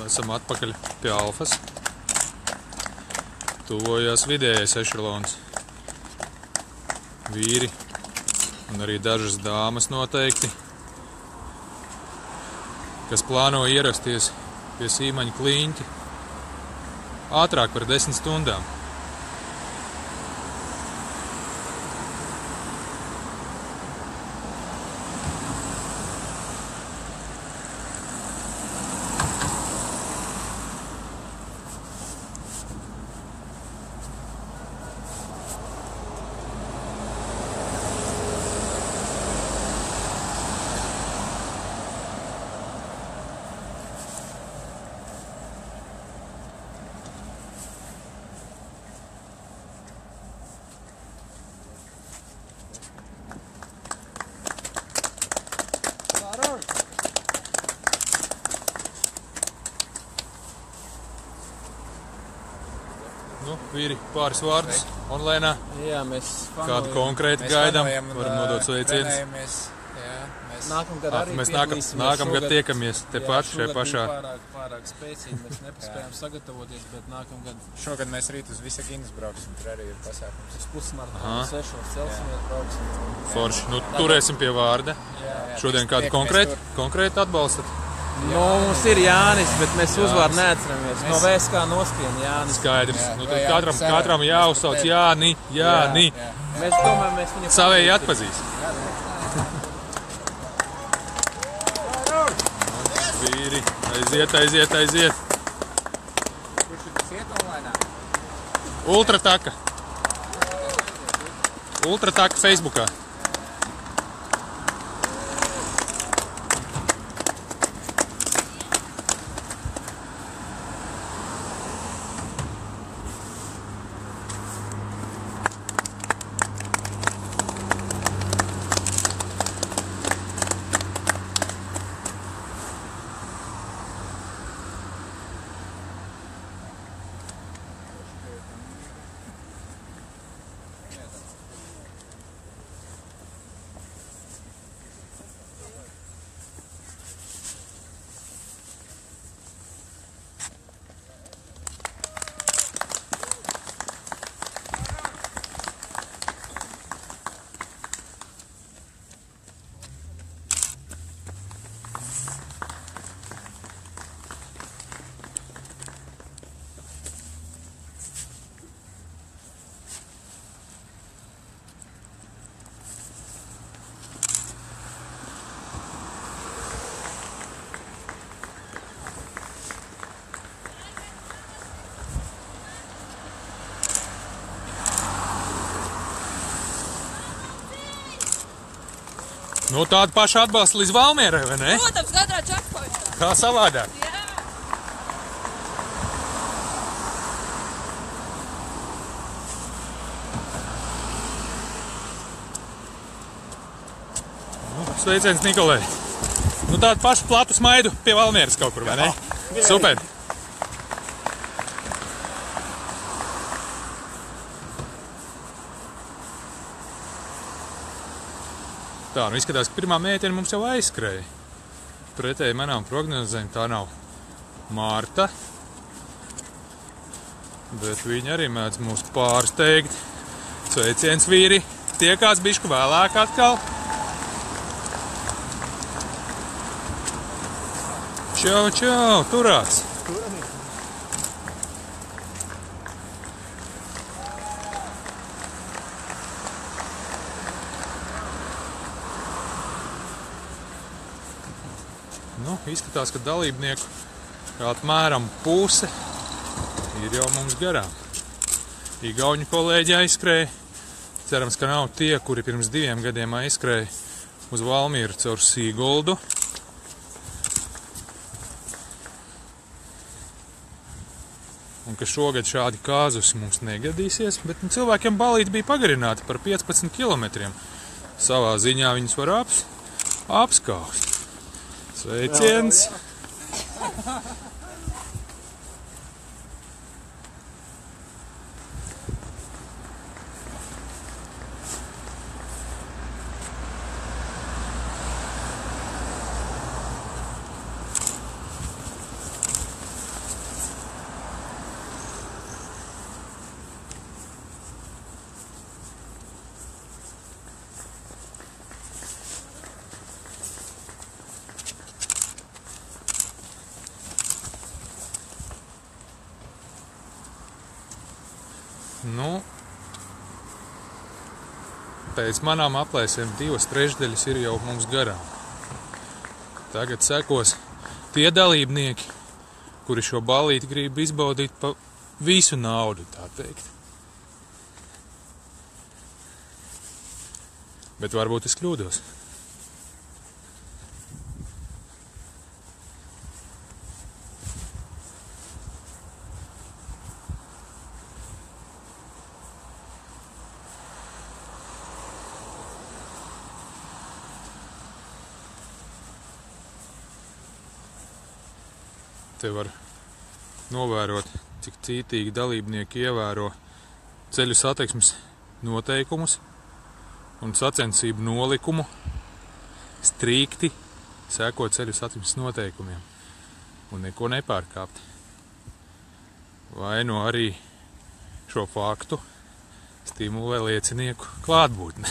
Esam atpakaļ pie Alfas. Tuvojās vidējais ešelons. Vīri un arī dažas dāmas noteikti, kas plāno ierasties pie Sīmaņa kliņķa ātrāk par 10 stundām. Nu, vīri, pāris vārdus onlainā. Jā, mēs kādu konkrēti gaidām, varam nodot sveicienus. Mēs nākamgad tiekamies tepat šajā pašā. Pārāk spēcīgi, mēs nepaspējām sagatavoties, bet nākamgad. Šogad mēs rīt uz Visaginas brauksim, tur arī ir pasākums. Uz pusmaratonu 6 Celsius brauksim. Forši, nu turēsim pie vārda. Šodien kādu konkrēti atbalstat? Nu, mums ir Jānis, bet mēs uzvārdu neatceramies. No VSK noskrien Jānis. Skaidrs. Nu, tad katram jāuzsauc Jāni. Mēs domājam, mēs viņu savēji atpazīst. Vīri, aiziet. Kurš ir tas iet onlainā? Ultrataka Facebookā. Nu, tāda paša atbalsta līdz Valmierai, vai ne? Protams, katrā checkpointā. Kā savādāk? Jā. Nu, sveiciens Nikolai. Nu, tādu pašu platu smaidu pie Valmieras kaut kur, vai ne? Super. Tā, nu izskatās, ka pirmā mētene mums jau aizskrēja. Pretēji manām prognozēm tā nav Marta, bet viņa arī mēdz mūs pārsteigt. Sveiciens, vīri, tiekās bišķi vēlāk atkal. Čau, turās! Nu, izskatās, ka dalībnieku apmēram puse ir jau mums garām. Igauņu kolēģi aizskrēja. Cerams, ka nav tie, kuri pirms 2 gadiem aizskrēja uz Valmieru caur Sīguldu. Un ka šogad šādi kāzusi mums negadīsies, bet cilvēkiem balīti bija pagarināti par 15 kilometriem. Savā ziņā viņus var apskaust. Sveiciens! Nu, pēc manām aplēsēm 2/3 ir jau mums garām. Tagad sekos tie dalībnieki, kuri šo ballīti grib izbaudīt pa visu naudu, tā teikt. Bet varbūt es kļūdos. Te var novērot, cik cītīgi dalībnieki ievēro ceļu satiksmes noteikumus un sacensību nolikumu, strikti seko ceļu satiksmes noteikumiem un neko nepārkāpt. Vai no arī šo faktu stimulē liecinieku klātbūtne.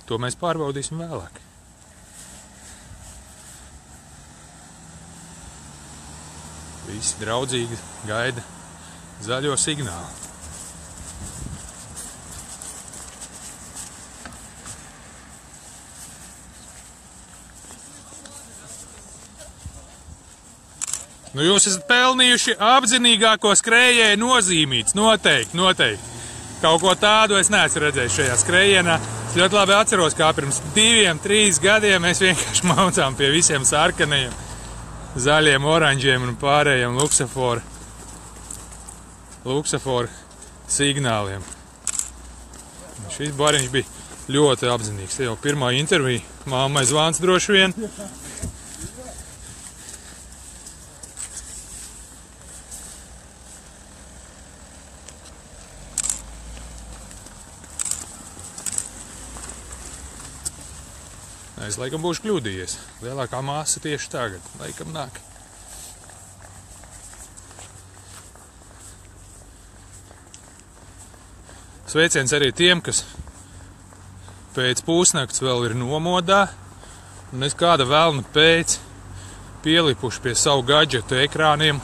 To mēs pārbaudīsim vēlāk. Visi draudzīgi gaida zaļo signālu. Nu, jūs esat pelnījuši apzinīgāko skrējēju nozīmīts. Noteikti. Kaut ko tādu es neesmu redzējis šajā skrējienā. Es ļoti labi atceros, kā pirms 2-3 gadiem mēs vienkārši maucām pie visiem sarkanajiem, zaļiem, oranžiem un pārējiem luksaforu signāliem. Un šis bariņš bija ļoti apzinīgs. Te jau pirmā intervija, mammai zvans droši vien. Es laikam būšu kļūdījies. Lielākā masa tieši tagad. Laikam nāk. Sveiciens arī tiem, kas pēc pusnakts vēl ir nomodā un es kāda velna pēc pielipuši pie savu gadžetu ekrāniem.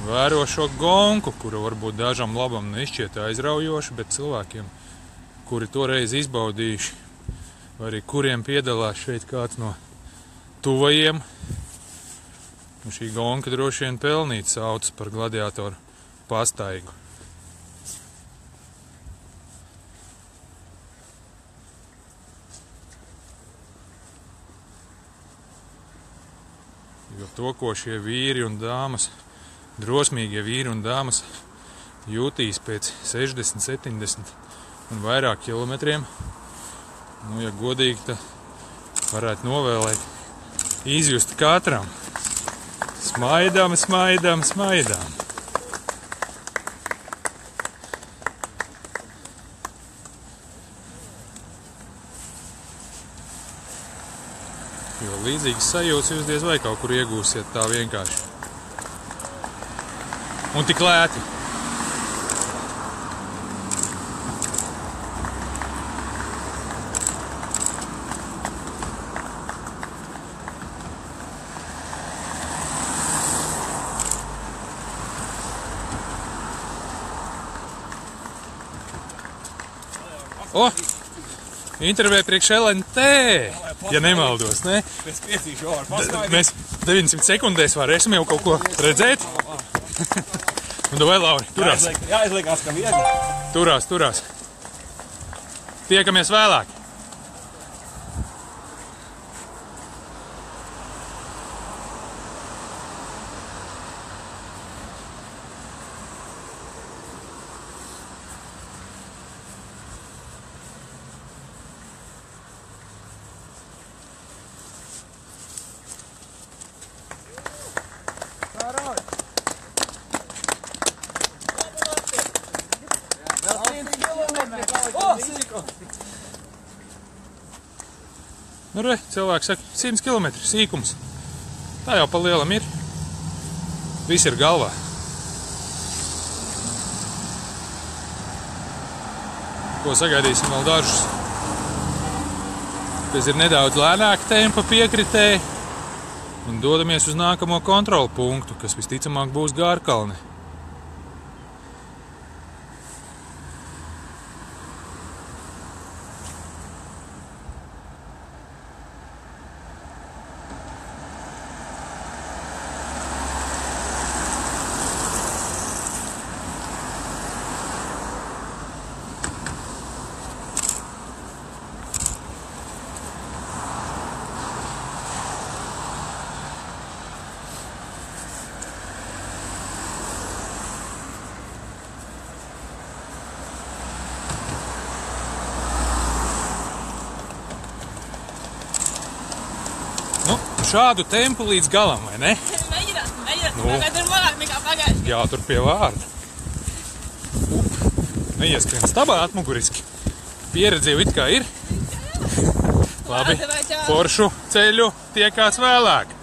Vēro šo gonku, kuru varbūt dažam labam nešķiet aizraujoši, bet cilvēkiem, kuri toreiz izbaudījuši, vai arī kuriem piedalās šeit kāds no tuvajiem, un šī gonka droši vien pelnīt sauc par gladiatoru pastaigu. Jo to, ko šie vīri un dāmas, drosmīgie vīri un dāmas jūtīs pēc 60, 70 un vairāk kilometriem, nu, ja godīgi, tad varētu novēlēt izjust katram. Smaidām. Jo līdzīgas sajūtas jūs diez vai kaut kur iegūsiet tā vienkārši. Un tik lēti. Intervē priekš LNT, ja nemaldos, ne? Mēs 900 sekundēs varēsim jau kaut ko redzēt. Un vai, Lauri, turās. Jāizliekās, ka viegli. Turās. Tiekamies vēlāk. Nu, re, cilvēks saka, 100 km sīkums. Tā jau pa lielam ir. Viss ir galvā. Ko sagaidīsim vēl dažus, kas ir nedaudz lēnāka tempa piekritēji. un dodamies uz nākamo kontrolu punktu, kas visticamāk būs Gārkalne. Nu, šādu tempu līdz galam, vai ne? Mēģināt. Nu. Tagad ir vairāk nekā pagājuši. Jātur pie vārda. Neieskrien stabā atmuguriski. Pieredze jau it kā ir. Labi, foršu ceļu tiekās vēlāk.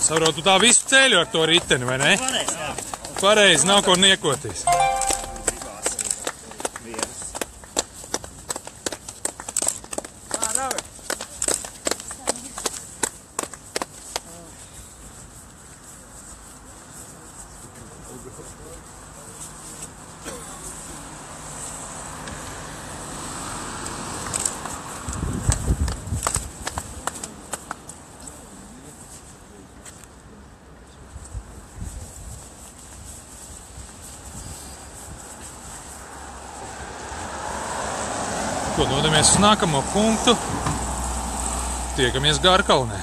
Saprotu, tā visu ceļu ar to riteni, vai ne? Pareizi, jā. Pareizi, nav ko niekoties. Ko, dodamies uz nākamo punktu. Tiekamies Gārkalnē.